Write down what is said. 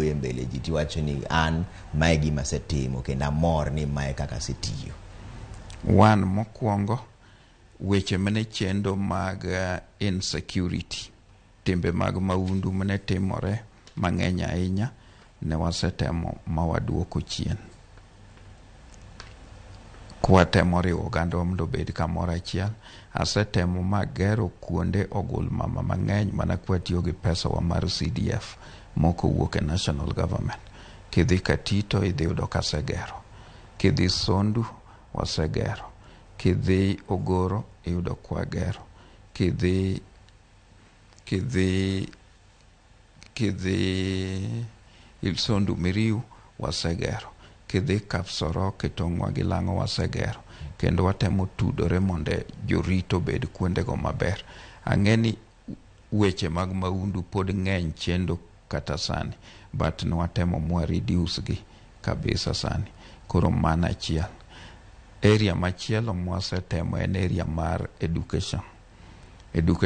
iwuoye mbele ji tiwacho ni an mae gima asetimo kendo amor ni mae kaka asetiyo? Wan mokwongo weche mane chendo mag insecurity, timbe mag maundu mane timore mang'eny ahinya, ne wasetemo mawaduoko chien. Kwatemo riwo oganda mondo obed kamoro achiel. Asetemo magero kuonde ogul mama mang'eny mana kwatiyo gi pesa wa mar CDF moko wuok e national government. Kidhi Katito idhi yudo kasegero, kidhi Sondu wasegero, kidhi Ogoro iyudo kwagero, kidhi Sondu Miriu wasegero, kidhi Kapsorok e tong'wa gi Lang'o wasegero, kendo watemo tudore mondo jorito bed kuondego maber. Ang'eni weche mag maundu pod ng'eny chendo kata sani, but nwatemo mwa reduce gi kabisa sani. Koro mana achiel. Area machielo mwasetemo en area mar education.